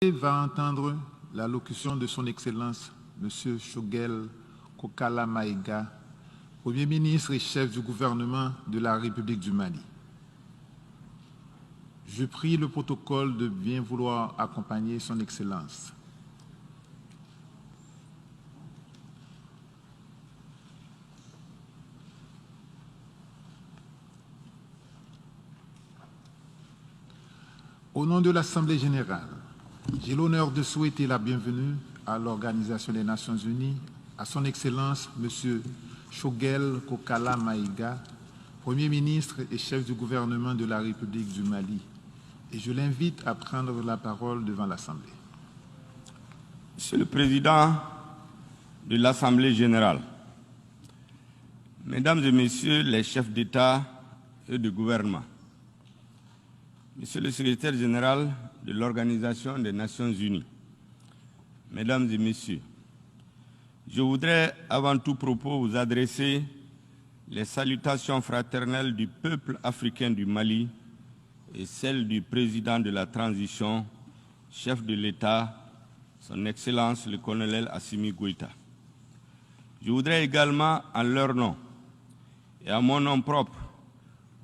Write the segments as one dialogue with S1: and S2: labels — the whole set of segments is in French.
S1: Va entendre l'allocution de son Excellence, M. Choguel Kokala Maïga, Premier ministre et chef du gouvernement de la République du Mali. Je prie le protocole de bien vouloir accompagner son Excellence. Au nom de l'Assemblée générale, j'ai l'honneur de souhaiter la bienvenue à l'Organisation des Nations Unies, à son Excellence, M. Choguel Kokala Maïga, Premier ministre et chef du gouvernement de la République du Mali. Et je l'invite à prendre la parole devant l'Assemblée.
S2: Monsieur le Président de l'Assemblée générale, Mesdames et Messieurs les chefs d'État et de gouvernement, Monsieur le Secrétaire général de l'Organisation des Nations Unies, Mesdames et Messieurs, je voudrais avant tout propos vous adresser les salutations fraternelles du peuple africain du Mali et celles du président de la transition, chef de l'État, son Excellence le colonel Assimi Goïta. Je voudrais également, en leur nom et à mon nom propre,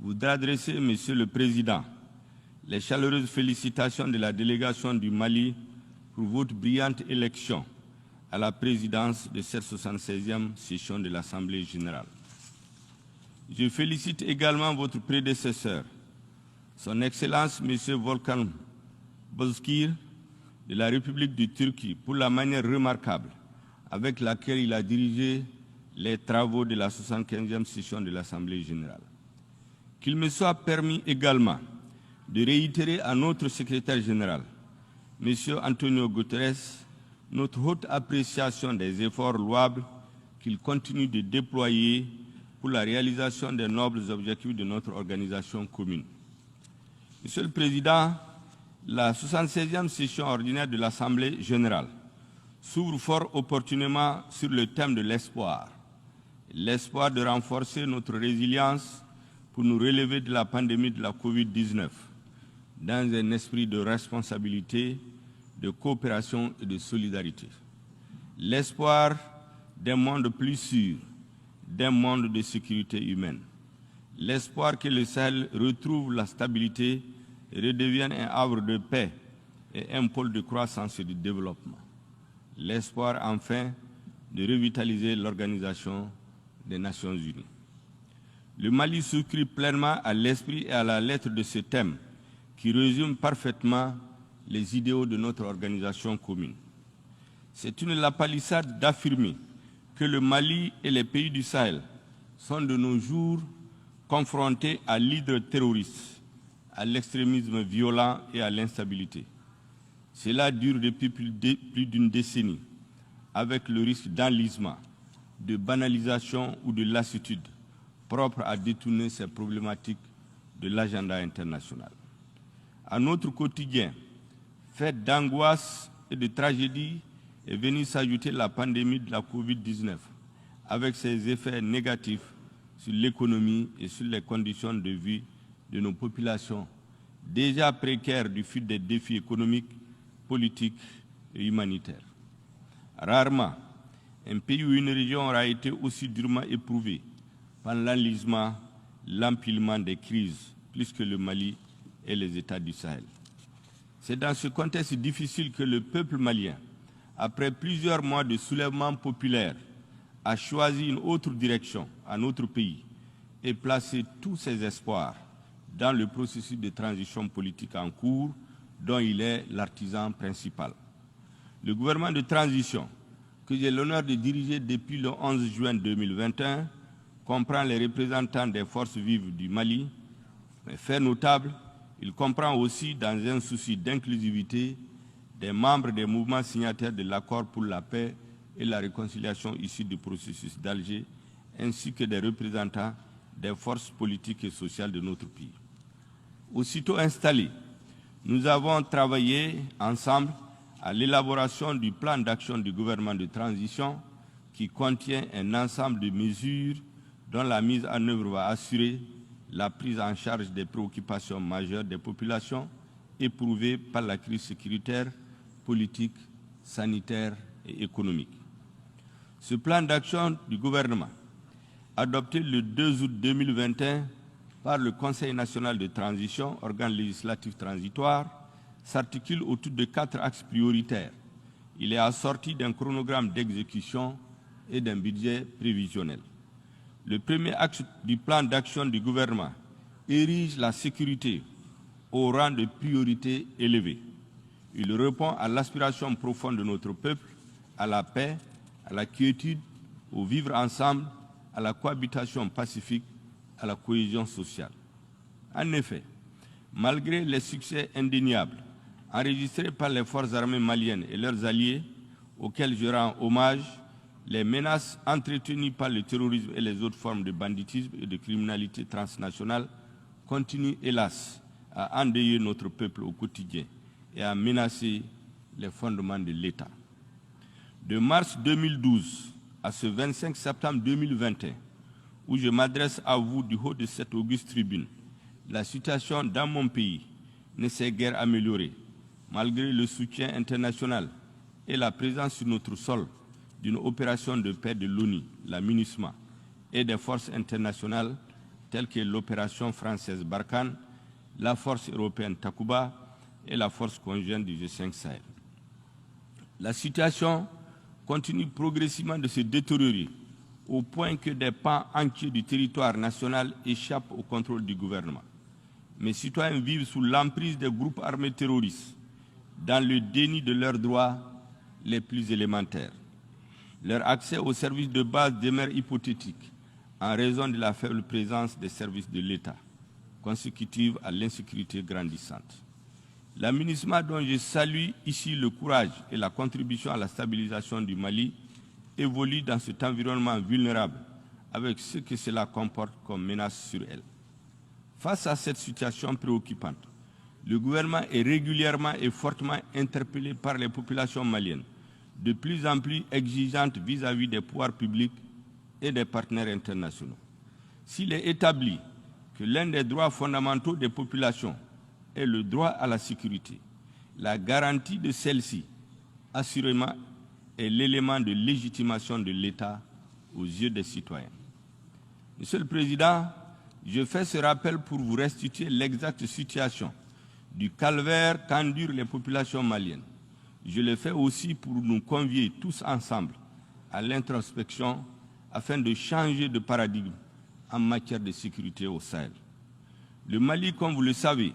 S2: vous adresser, Monsieur le Président, les chaleureuses félicitations de la délégation du Mali pour votre brillante élection à la présidence de cette 76e session de l'Assemblée générale. Je félicite également votre prédécesseur, son Excellence M. Volkan Bozkır de la République de Turquie, pour la manière remarquable avec laquelle il a dirigé les travaux de la 75e session de l'Assemblée générale. Qu'il me soit permis également de réitérer à notre secrétaire général, M. Antonio Guterres, notre haute appréciation des efforts louables qu'il continue de déployer pour la réalisation des nobles objectifs de notre organisation commune. Monsieur le Président, la 76e session ordinaire de l'Assemblée générale s'ouvre fort opportunément sur le thème de l'espoir. L'espoir de renforcer notre résilience pour nous relever de la pandémie de la COVID-19 dans un esprit de responsabilité, de coopération et de solidarité. L'espoir d'un monde plus sûr, d'un monde de sécurité humaine. L'espoir que le Sahel retrouve la stabilité et redevienne un havre de paix et un pôle de croissance et de développement. L'espoir, enfin, de revitaliser l'Organisation des Nations Unies. Le Mali souscrit pleinement à l'esprit et à la lettre de ce thème qui résume parfaitement les idéaux de notre organisation commune. C'est une lapalissade d'affirmer que le Mali et les pays du Sahel sont de nos jours confrontés à l'hydre terroriste, à l'extrémisme violent et à l'instabilité. Cela dure depuis plus d'une décennie, avec le risque d'enlisement, de banalisation ou de lassitude propre à détourner ces problématiques de l'agenda international. À notre quotidien, fait d'angoisse et de tragédie, est venue s'ajouter la pandémie de la COVID-19, avec ses effets négatifs sur l'économie et sur les conditions de vie de nos populations, déjà précaires du fait des défis économiques, politiques et humanitaires. Rarement, un pays ou une région aura été aussi durement éprouvé par l'enlisement, l'empilement des crises, plus que le Mali et les États du Sahel. C'est dans ce contexte difficile que le peuple malien, après plusieurs mois de soulèvement populaire, a choisi une autre direction à notre pays et placé tous ses espoirs dans le processus de transition politique en cours dont il est l'artisan principal. Le gouvernement de transition, que j'ai l'honneur de diriger depuis le 11 juin 2021, comprend les représentants des forces vives du Mali, mais fait notable, il comprend aussi, dans un souci d'inclusivité, des membres des mouvements signataires de l'accord pour la paix et la réconciliation issus du processus d'Alger, ainsi que des représentants des forces politiques et sociales de notre pays. Aussitôt installés, nous avons travaillé ensemble à l'élaboration du plan d'action du gouvernement de transition qui contient un ensemble de mesures dont la mise en œuvre va assurer la prise en charge des préoccupations majeures des populations éprouvées par la crise sécuritaire, politique, sanitaire et économique. Ce plan d'action du gouvernement, adopté le 2 août 2021 par le Conseil national de transition, organe législatif transitoire, s'articule autour de 4 axes prioritaires. Il est assorti d'un chronogramme d'exécution et d'un budget prévisionnel. Le premier axe du plan d'action du gouvernement érige la sécurité au rang de priorité élevée. Il répond à l'aspiration profonde de notre peuple, à la paix, à la quiétude, au vivre ensemble, à la cohabitation pacifique, à la cohésion sociale. En effet, malgré les succès indéniables enregistrés par les forces armées maliennes et leurs alliés, auxquels je rends hommage, les menaces entretenues par le terrorisme et les autres formes de banditisme et de criminalité transnationale continuent, hélas, à endeuiller notre peuple au quotidien et à menacer les fondements de l'État. De mars 2012 à ce 25 septembre 2021, où je m'adresse à vous du haut de cette auguste tribune, la situation dans mon pays ne s'est guère améliorée, malgré le soutien international et la présence sur notre sol d'une opération de paix de l'ONU, la MINUSMA, et des forces internationales telles que l'opération française Barkhane, la force européenne Takuba et la force conjointe du G5 Sahel. La situation continue progressivement de se détériorer au point que des pans entiers du territoire national échappent au contrôle du gouvernement. Mes citoyens vivent sous l'emprise des groupes armés terroristes, dans le déni de leurs droits les plus élémentaires. Leur accès aux services de base demeure hypothétique en raison de la faible présence des services de l'État, consécutive à l'insécurité grandissante. La MINUSMA, dont je salue ici le courage et la contribution à la stabilisation du Mali, évolue dans cet environnement vulnérable avec ce que cela comporte comme menace sur elle. Face à cette situation préoccupante, le gouvernement est régulièrement et fortement interpellé par les populations maliennes, de plus en plus exigeantes vis-à-vis des pouvoirs publics et des partenaires internationaux. S'il est établi que l'un des droits fondamentaux des populations est le droit à la sécurité, la garantie de celle-ci, assurément, est l'élément de légitimation de l'État aux yeux des citoyens. Monsieur le Président, je fais ce rappel pour vous restituer l'exacte situation du calvaire qu'endurent les populations maliennes. Je le fais aussi pour nous convier tous ensemble à l'introspection afin de changer de paradigme en matière de sécurité au Sahel. Le Mali, comme vous le savez,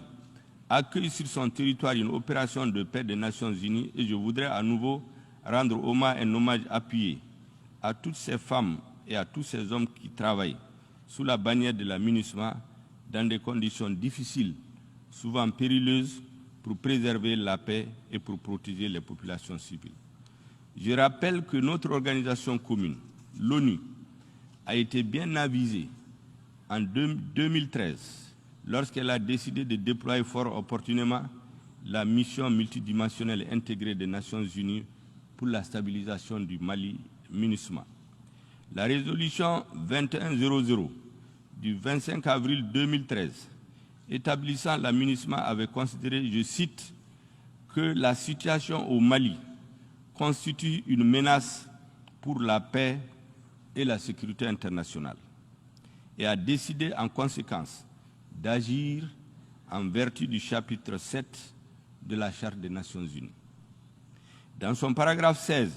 S2: accueille sur son territoire une opération de paix des Nations Unies et je voudrais à nouveau rendre un hommage appuyé à toutes ces femmes et à tous ces hommes qui travaillent sous la bannière de la MINUSMA dans des conditions difficiles, souvent périlleuses, pour préserver la paix et pour protéger les populations civiles. Je rappelle que notre organisation commune, l'ONU, a été bien avisée en 2013 lorsqu'elle a décidé de déployer fort opportunément la mission multidimensionnelle intégrée des Nations Unies pour la stabilisation du Mali, MINUSMA. La résolution 2100 du 25 avril 2013 établissant la MINUSMA avait considéré, je cite, que la situation au Mali constitue une menace pour la paix et la sécurité internationale et a décidé en conséquence d'agir en vertu du chapitre 7 de la Charte des Nations Unies. Dans son paragraphe 16,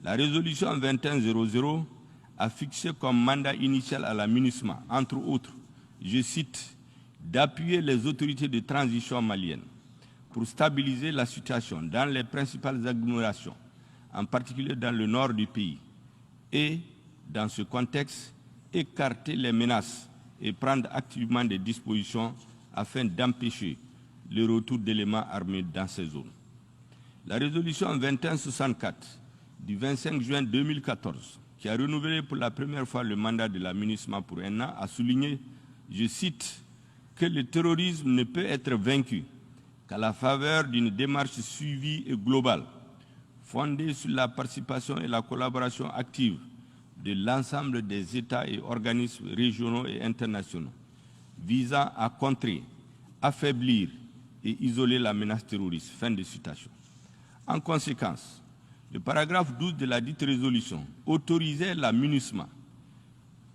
S2: la résolution 2100 a fixé comme mandat initial à la MINUSMA, entre autres, je cite, d'appuyer les autorités de transition maliennes pour stabiliser la situation dans les principales agglomérations, en particulier dans le nord du pays, et, dans ce contexte, écarter les menaces et prendre activement des dispositions afin d'empêcher le retour d'éléments armés dans ces zones. La résolution 2164 du 25 juin 2014, qui a renouvelé pour la première fois le mandat de la MINUSMA pour un an, a souligné, je cite, que le terrorisme ne peut être vaincu qu'à la faveur d'une démarche suivie et globale, fondée sur la participation et la collaboration active de l'ensemble des États et organismes régionaux et internationaux, visant à contrer, affaiblir et isoler la menace terroriste. Fin de citation. En conséquence, le paragraphe 12 de la dite résolution autorisait la MINUSMA,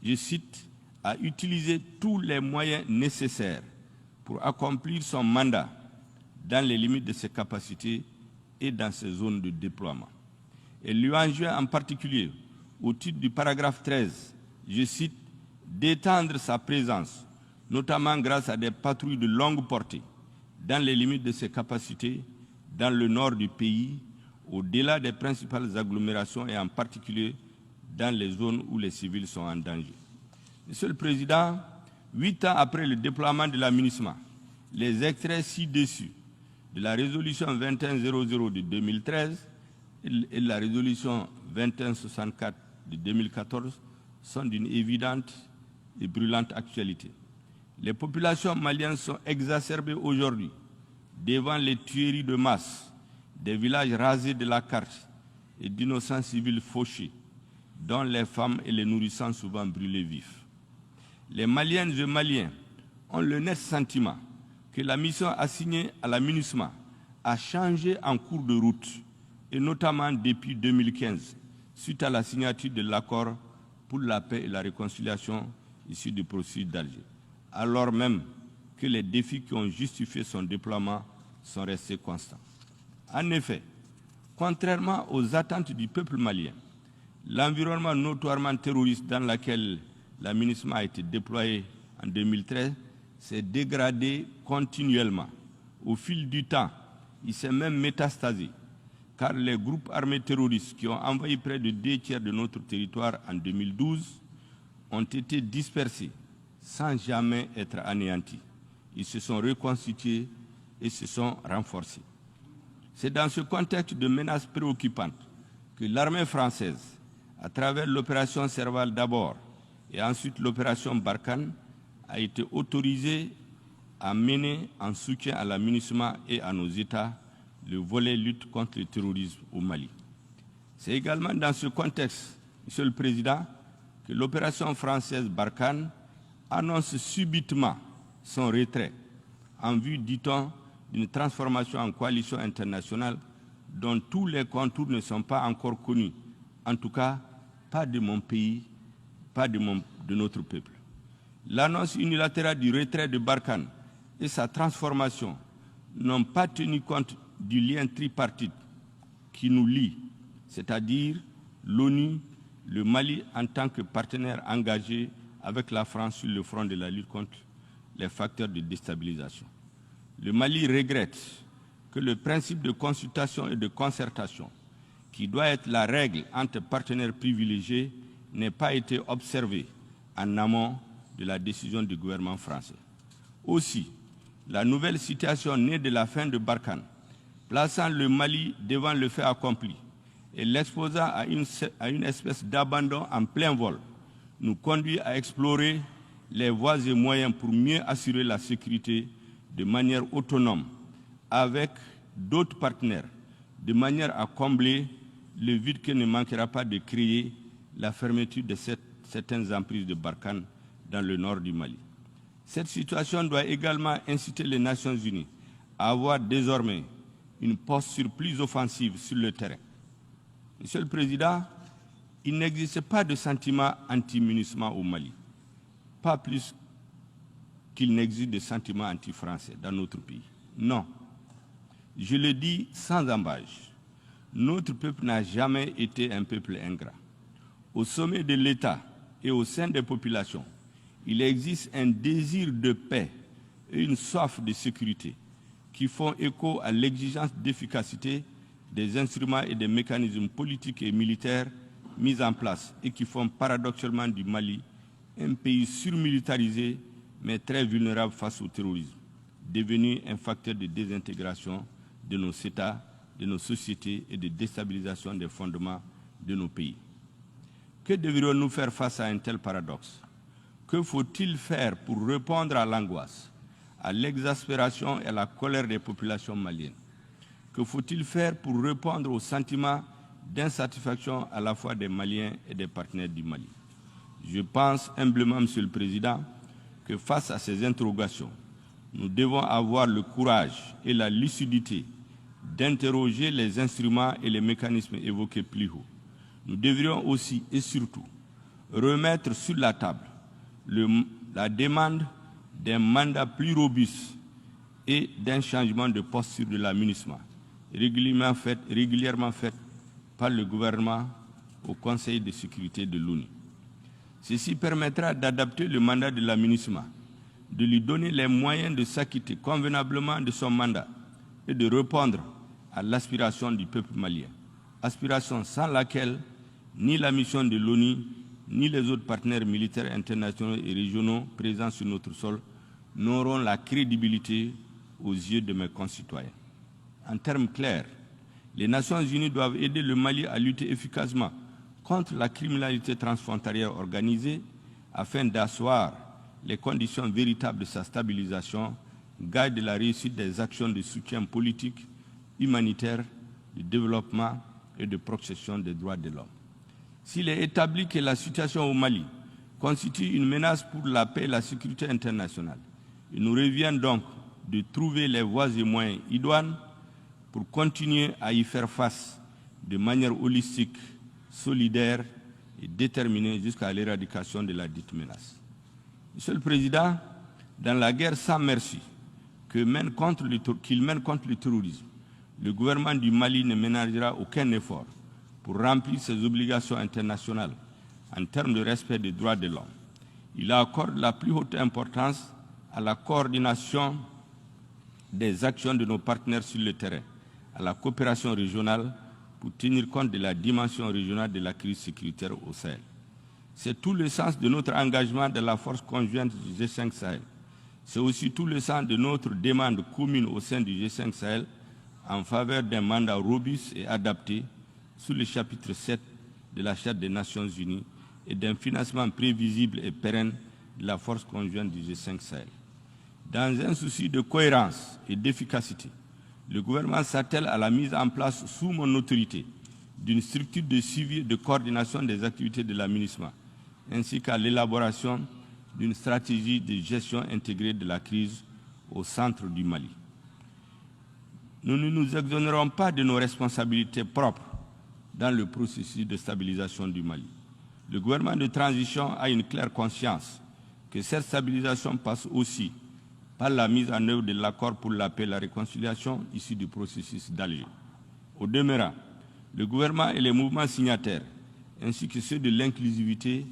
S2: je cite, à utiliser tous les moyens nécessaires pour accomplir son mandat dans les limites de ses capacités et dans ses zones de déploiement. Elle lui enjoint en particulier, au titre du paragraphe 13, je cite, d'étendre sa présence, notamment grâce à des patrouilles de longue portée, dans les limites de ses capacités, dans le nord du pays, au-delà des principales agglomérations et en particulier dans les zones où les civils sont en danger. Monsieur le Président, 8 ans après le déploiement de la MINUSMA, les extraits ci-dessus de la résolution 2100 de 2013 et la résolution 2164 de 2014 sont d'une évidente et brûlante actualité. Les populations maliennes sont exacerbées aujourd'hui devant les tueries de masse des villages rasés de la carte et d'innocents civils fauchés, dont les femmes et les nourrissants souvent brûlés vifs. Les Maliennes et Maliens ont le net sentiment que la mission assignée à la MINUSMA a changé en cours de route, et notamment depuis 2015, suite à la signature de l'accord pour la paix et la réconciliation issu du processus d'Alger, alors même que les défis qui ont justifié son déploiement sont restés constants. En effet, contrairement aux attentes du peuple malien, l'environnement notoirement terroriste dans lequel la MINUSMA a été déployée en 2013 s'est dégradé continuellement. Au fil du temps, il s'est même métastasé, car les groupes armés terroristes qui ont envahi près de 2 tiers de notre territoire en 2012 ont été dispersés sans jamais être anéantis. Ils se sont reconstitués et se sont renforcés. C'est dans ce contexte de menaces préoccupantes que l'armée française, à travers l'opération Serval d'abord et ensuite l'opération Barkhane, a été autorisée à mener en soutien à la MINUSMA et à nos États le volet lutte contre le terrorisme au Mali. C'est également dans ce contexte, Monsieur le Président, que l'opération française Barkhane annonce subitement son retrait en vue, dit-on, d'une transformation en coalition internationale dont tous les contours ne sont pas encore connus, en tout cas pas de mon pays, pas de notre peuple. L'annonce unilatérale du retrait de Barkhane et sa transformation n'ont pas tenu compte du lien tripartite qui nous lie, c'est-à-dire l'ONU, le Mali en tant que partenaire engagé avec la France sur le front de la lutte contre les facteurs de déstabilisation. Le Mali regrette que le principe de consultation et de concertation, qui doit être la règle entre partenaires privilégiés, n'ait pas été observé en amont de la décision du gouvernement français. Aussi, la nouvelle situation née de la fin de Barkhane, plaçant le Mali devant le fait accompli et l'exposant à une espèce d'abandon en plein vol, nous conduit à explorer les voies et moyens pour mieux assurer la sécurité de manière autonome avec d'autres partenaires, de manière à combler le vide que ne manquera pas de créer la fermeture de certaines emprises de Barkhane dans le nord du Mali. Cette situation doit également inciter les Nations Unies à avoir désormais une posture plus offensive sur le terrain. Monsieur le Président, il n'existe pas de sentiment anti-MINUSMA au Mali, pas plus qu'il n'existe de sentiment anti-français dans notre pays. Non, je le dis sans embâche, notre peuple n'a jamais été un peuple ingrat. Au sommet de l'État et au sein des populations, il existe un désir de paix et une soif de sécurité qui font écho à l'exigence d'efficacité des instruments et des mécanismes politiques et militaires mis en place et qui font paradoxalement du Mali un pays surmilitarisé mais très vulnérable face au terrorisme, devenu un facteur de désintégration de nos États, de nos sociétés et de déstabilisation des fondements de nos pays. Que devrions-nous faire face à un tel paradoxe? Que faut-il faire pour répondre à l'angoisse, à l'exaspération et à la colère des populations maliennes? Que faut-il faire pour répondre au sentiment d'insatisfaction à la fois des Maliens et des partenaires du Mali? Je pense humblement, Monsieur le Président, que face à ces interrogations, nous devons avoir le courage et la lucidité d'interroger les instruments et les mécanismes évoqués plus haut. Nous devrions aussi et surtout remettre sur la table la demande d'un mandat plus robuste et d'un changement de posture de la MINUSMA, régulièrement fait par le gouvernement au Conseil de sécurité de l'ONU. Ceci permettra d'adapter le mandat de la MINUSMA, de lui donner les moyens de s'acquitter convenablement de son mandat et de répondre à l'aspiration du peuple malien, aspiration sans laquelle ni la mission de l'ONU, ni les autres partenaires militaires internationaux et régionaux présents sur notre sol n'auront la crédibilité aux yeux de mes concitoyens. En termes clairs, les Nations Unies doivent aider le Mali à lutter efficacement contre la criminalité transfrontalière organisée afin d'asseoir les conditions véritables de sa stabilisation, gage de la réussite des actions de soutien politique, humanitaire, de développement et de protection des droits de l'homme. S'il est établi que la situation au Mali constitue une menace pour la paix et la sécurité internationale, il nous revient donc de trouver les voies et moyens idoines pour continuer à y faire face de manière holistique, solidaire et déterminée jusqu'à l'éradication de la dite menace. Monsieur le Président, dans la guerre sans merci qu'il mène contre le terrorisme, le gouvernement du Mali ne ménagera aucun effort pour remplir ses obligations internationales en termes de respect des droits de l'homme. Il accorde la plus haute importance à la coordination des actions de nos partenaires sur le terrain, à la coopération régionale pour tenir compte de la dimension régionale de la crise sécuritaire au Sahel. C'est tout le sens de notre engagement de la force conjointe du G5 Sahel. C'est aussi tout le sens de notre demande commune au sein du G5 Sahel en faveur d'un mandat robuste et adapté sous le chapitre 7 de la Charte des Nations Unies et d'un financement prévisible et pérenne de la force conjointe du G5 Sahel. Dans un souci de cohérence et d'efficacité, le gouvernement s'attelle à la mise en place sous mon autorité d'une structure de suivi et de coordination des activités de la MINUSMA, ainsi qu'à l'élaboration d'une stratégie de gestion intégrée de la crise au centre du Mali. Nous ne nous exonérons pas de nos responsabilités propres dans le processus de stabilisation du Mali. Le gouvernement de transition a une claire conscience que cette stabilisation passe aussi par la mise en œuvre de l'accord pour la paix et la réconciliation issu du processus d'Alger. Au demeurant, le gouvernement et les mouvements signataires, ainsi que ceux de l'inclusivité,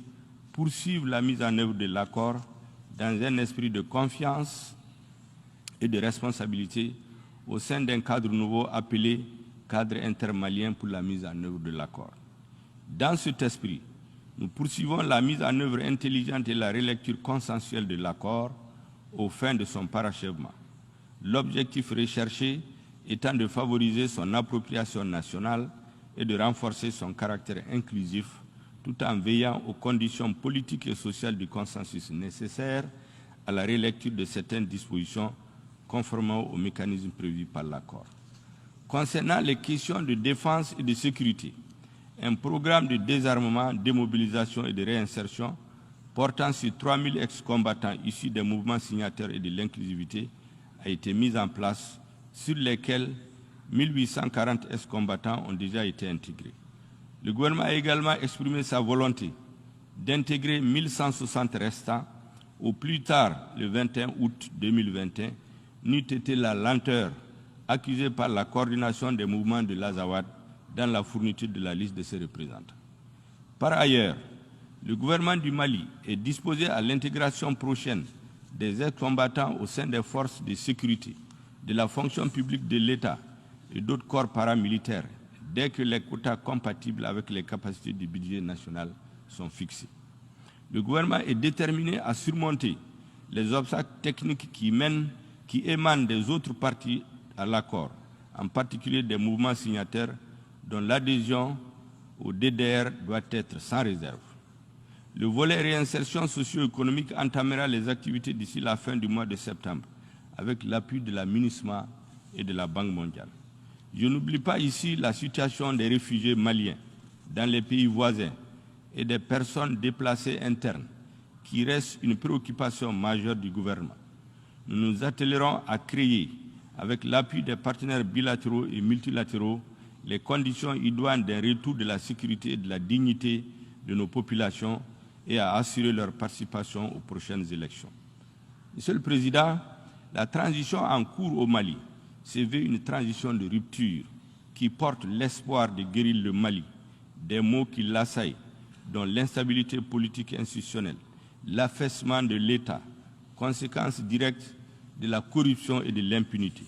S2: poursuivent la mise en œuvre de l'accord dans un esprit de confiance et de responsabilité au sein d'un cadre nouveau appelé cadre intermalien pour la mise en œuvre de l'accord. Dans cet esprit, nous poursuivons la mise en œuvre intelligente et la relecture consensuelle de l'accord aux fins de son parachèvement. L'objectif recherché étant de favoriser son appropriation nationale et de renforcer son caractère inclusif tout en veillant aux conditions politiques et sociales du consensus nécessaires à la relecture de certaines dispositions conformément aux mécanismes prévus par l'accord. Concernant les questions de défense et de sécurité, un programme de désarmement, démobilisation et de réinsertion portant sur 3000 ex-combattants issus des mouvements signataires et de l'inclusivité a été mis en place, sur lesquels 1840 ex-combattants ont déjà été intégrés. Le gouvernement a également exprimé sa volonté d'intégrer 1160 restants au plus tard le 21 août 2021, n'eût été la lenteur accusée par la coordination des mouvements de l'Azawad dans la fourniture de la liste de ses représentants. Par ailleurs, le gouvernement du Mali est disposé à l'intégration prochaine des ex-combattants au sein des forces de sécurité, de la fonction publique de l'État et d'autres corps paramilitaires, dès que les quotas compatibles avec les capacités du budget national sont fixés. Le gouvernement est déterminé à surmonter les obstacles techniques qui émanent des autres parties à l'accord, en particulier des mouvements signataires dont l'adhésion au DDR doit être sans réserve. Le volet réinsertion socio-économique entamera les activités d'ici la fin du mois de septembre, avec l'appui de la MINUSMA et de la Banque mondiale. Je n'oublie pas ici la situation des réfugiés maliens dans les pays voisins et des personnes déplacées internes, qui reste une préoccupation majeure du gouvernement. Nous nous attellerons à créer, avec l'appui des partenaires bilatéraux et multilatéraux, les conditions idoines d'un retour de la sécurité et de la dignité de nos populations et à assurer leur participation aux prochaines élections. Monsieur le Président, la transition en cours au Mali se veut une transition de rupture qui porte l'espoir de guérir le Mali des maux qui l'assaillent, dont l'instabilité politique et institutionnelle, l'affaissement de l'État, conséquences directes de la corruption et de l'impunité.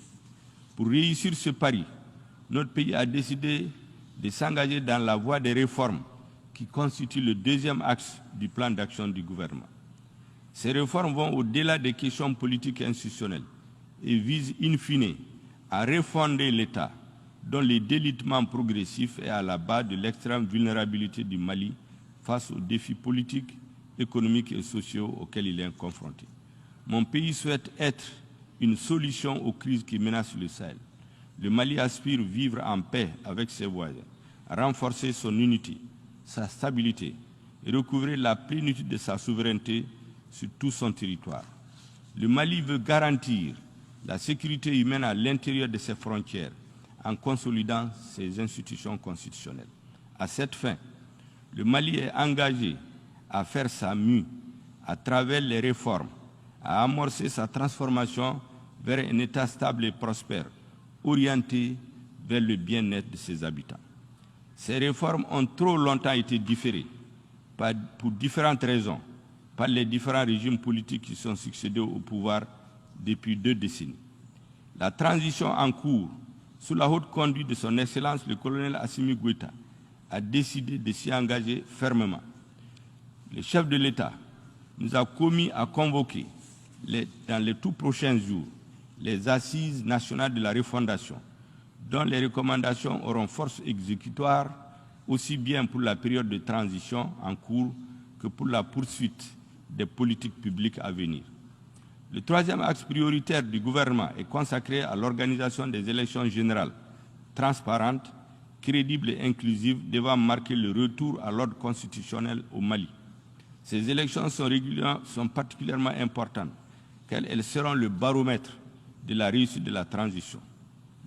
S2: Pour réussir ce pari, notre pays a décidé de s'engager dans la voie des réformes qui constituent le deuxième axe du plan d'action du gouvernement. Ces réformes vont au-delà des questions politiques et institutionnelles et visent in fine à refonder l'État dont le délitement progressif est à la base de l'extrême vulnérabilité du Mali face aux défis politiques, économiques et sociaux auxquels il est confronté. Mon pays souhaite être une solution aux crises qui menacent le Sahel. Le Mali aspire vivre en paix avec ses voisins, renforcer son unité, sa stabilité et recouvrir la plénitude de sa souveraineté sur tout son territoire. Le Mali veut garantir la sécurité humaine à l'intérieur de ses frontières en consolidant ses institutions constitutionnelles. À cette fin, le Mali est engagé à faire sa mue à travers les réformes, à amorcer sa transformation vers un État stable et prospère, orienté vers le bien-être de ses habitants. Ces réformes ont trop longtemps été différées, pour différentes raisons, par les différents régimes politiques qui sont succédés au pouvoir depuis 2 décennies. La transition en cours, sous la haute conduite de son Excellence le colonel Assimi Goïta, a décidé de s'y engager fermement. Le chef de l'État nous a commis à convoquer, dans les tout prochains jours, les assises nationales de la refondation, dont les recommandations auront force exécutoire aussi bien pour la période de transition en cours que pour la poursuite des politiques publiques à venir. Le troisième axe prioritaire du gouvernement est consacré à l'organisation des élections générales transparentes, crédibles et inclusives devant marquer le retour à l'ordre constitutionnel au Mali. Ces élections sont particulièrement importantes car elles seront le baromètre de la réussite de la transition.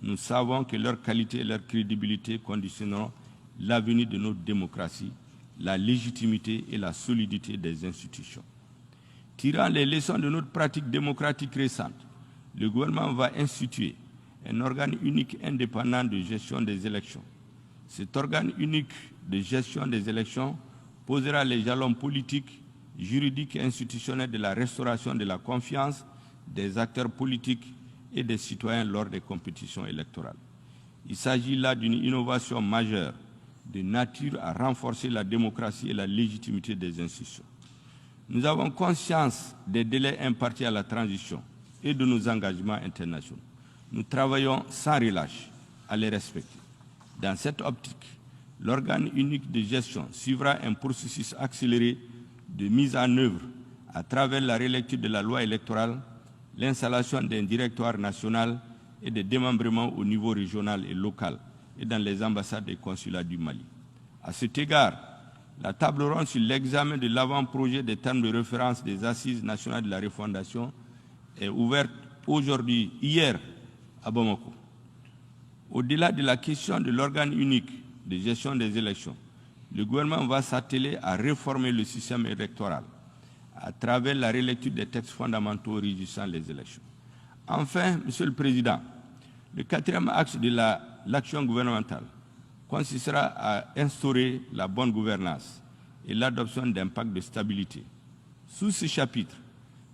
S2: Nous savons que leur qualité et leur crédibilité conditionneront l'avenir de notre démocratie, la légitimité et la solidité des institutions. Tirant les leçons de notre pratique démocratique récente, le gouvernement va instituer un organe unique indépendant de gestion des élections. Cet organe unique de gestion des élections posera les jalons politiques, juridiques et institutionnels de la restauration de la confiance des acteurs politiques et des citoyens lors des compétitions électorales. Il s'agit là d'une innovation majeure de nature à renforcer la démocratie et la légitimité des institutions. Nous avons conscience des délais impartis à la transition et de nos engagements internationaux. Nous travaillons sans relâche à les respecter. Dans cette optique, l'organe unique de gestion suivra un processus accéléré de mise en œuvre à travers la relecture de la loi électorale, l'installation d'un directoire national et des démembrements au niveau régional et local et dans les ambassades et consulats du Mali. À cet égard, la table ronde sur l'examen de l'avant-projet des termes de référence des Assises nationales de la refondation est ouverte hier à Bamako. Au-delà de la question de l'organe unique de gestion des élections, le gouvernement va s'atteler à réformer le système électoral à travers la relecture des textes fondamentaux régissant les élections. Enfin, Monsieur le Président, le quatrième axe de l'action gouvernementale consistera à instaurer la bonne gouvernance et l'adoption d'un pacte de stabilité. Sous ce chapitre,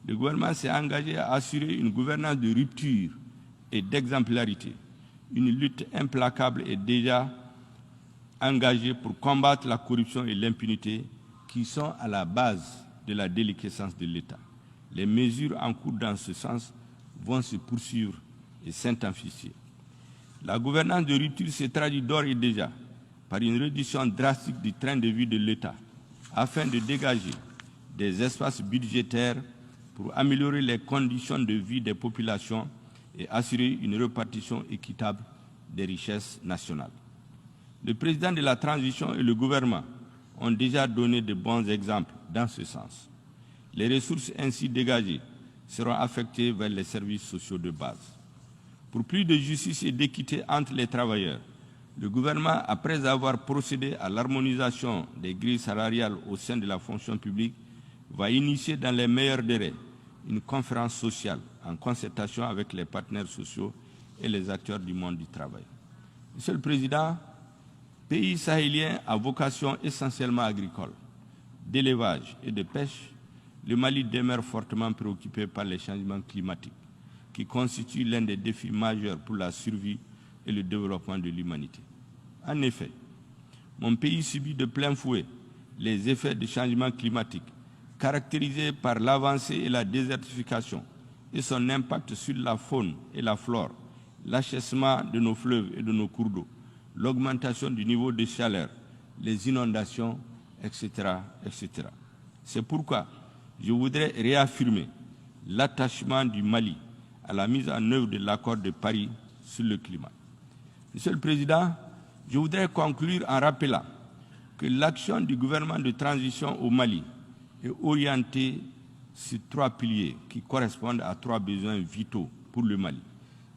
S2: le gouvernement s'est engagé à assurer une gouvernance de rupture et d'exemplarité. Une lutte implacable est déjà engagée pour combattre la corruption et l'impunité qui sont à la base de la déliquescence de l'État. Les mesures en cours dans ce sens vont se poursuivre et s'intensifier. La gouvernance de rupture se traduit d'ores et déjà par une réduction drastique du train de vie de l'État afin de dégager des espaces budgétaires pour améliorer les conditions de vie des populations et assurer une répartition équitable des richesses nationales. Le président de la transition et le gouvernement ont déjà donné de bons exemples dans ce sens. Les ressources ainsi dégagées seront affectées vers les services sociaux de base. Pour plus de justice et d'équité entre les travailleurs, le gouvernement, après avoir procédé à l'harmonisation des grilles salariales au sein de la fonction publique, va initier dans les meilleurs délais une conférence sociale en concertation avec les partenaires sociaux et les acteurs du monde du travail. Monsieur le Président, pays sahélien à vocation essentiellement agricole, d'élevage et de pêche, le Mali demeure fortement préoccupé par les changements climatiques qui constituent l'un des défis majeurs pour la survie et le développement de l'humanité. En effet, mon pays subit de plein fouet les effets du changement climatique, caractérisés par l'avancée et la désertification et son impact sur la faune et la flore, l'achèvement de nos fleuves et de nos cours d'eau, l'augmentation du niveau de chaleur, les inondations, etc., etc. C'est pourquoi je voudrais réaffirmer l'attachement du Mali à la mise en œuvre de l'accord de Paris sur le climat. Monsieur le Président, je voudrais conclure en rappelant que l'action du gouvernement de transition au Mali est orientée sur 3 piliers qui correspondent à 3 besoins vitaux pour le Mali.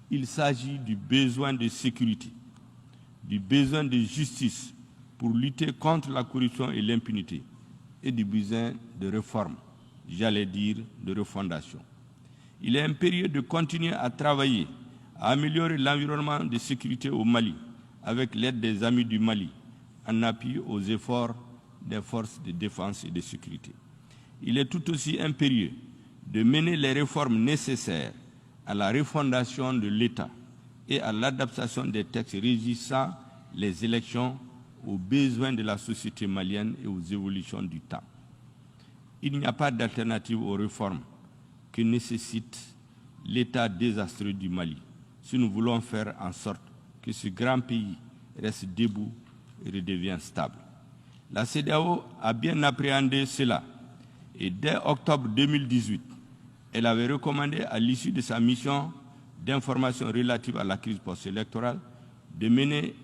S2: Il s'agit du besoin de sécurité, du besoin de justice pour lutter contre la corruption et l'impunité et du besoin de réforme, j'allais dire de refondation. Il est impérieux de continuer à travailler, à améliorer l'environnement de sécurité au Mali avec l'aide des amis du Mali, en appui aux efforts des forces de défense et de sécurité. Il est tout aussi impérieux de mener les réformes nécessaires à la refondation de l'État et à l'adaptation des textes régissant les élections aux besoins de la société malienne et aux évolutions du temps. Il n'y a pas d'alternative aux réformes que nécessite l'état désastreux du Mali si nous voulons faire en sorte que ce grand pays reste debout et redevienne stable. La CEDEAO a bien appréhendé cela et dès octobre 2018, elle avait recommandé à l'issue de sa mission d'information relative à la crise post-électorale de mener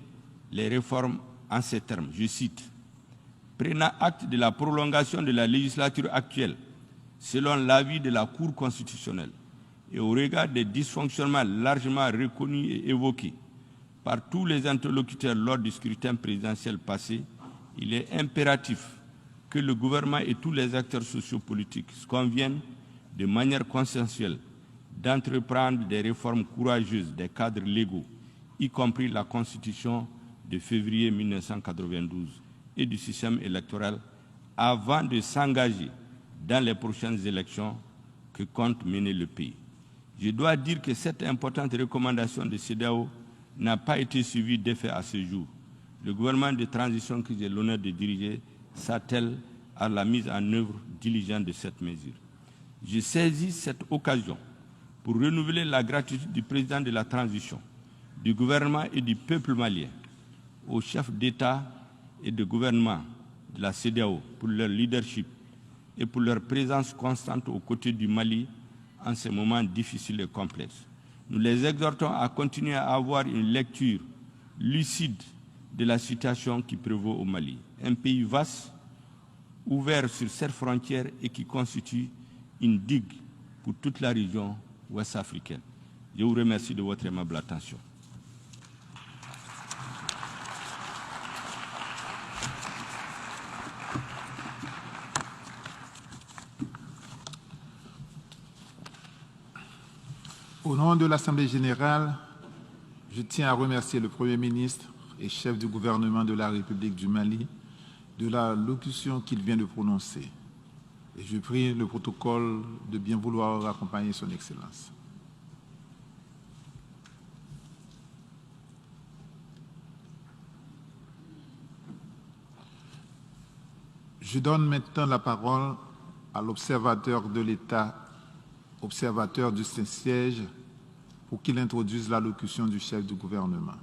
S2: les réformes en ces termes, je cite, « Prenant acte de la prolongation de la législature actuelle, selon l'avis de la Cour constitutionnelle et au regard des dysfonctionnements largement reconnus et évoqués par tous les interlocuteurs lors du scrutin présidentiel passé, il est impératif que le gouvernement et tous les acteurs sociopolitiques conviennent de manière consensuelle d'entreprendre des réformes courageuses des cadres légaux, y compris la Constitution de février 1992 et du système électoral, avant de s'engager dans les prochaines élections que compte mener le pays. Je dois dire que cette importante recommandation de CEDEAO n'a pas été suivie d'effet à ce jour. Le gouvernement de transition que j'ai l'honneur de diriger s'attelle à la mise en œuvre diligente de cette mesure. Je saisis cette occasion pour renouveler la gratitude du président de la transition, du gouvernement et du peuple malien, aux chefs d'État et de gouvernement de la CEDEAO pour leur leadership et pour leur présence constante aux côtés du Mali en ces moments difficiles et complexes. Nous les exhortons à continuer à avoir une lecture lucide de la situation qui prévaut au Mali. Un pays vaste, ouvert sur 7 frontières et qui constitue une digue pour toute la région ouest-africaine. Je vous remercie de votre aimable attention.
S1: Au nom de l'Assemblée générale, je tiens à remercier le Premier ministre et chef du gouvernement de la République du Mali de la locution qu'il vient de prononcer. Et je prie le protocole de bien vouloir accompagner son Excellence. Je donne maintenant la parole à l'observateur de l'État, observateur du Saint-Siège, pour qu'il introduise l'allocution du chef du gouvernement.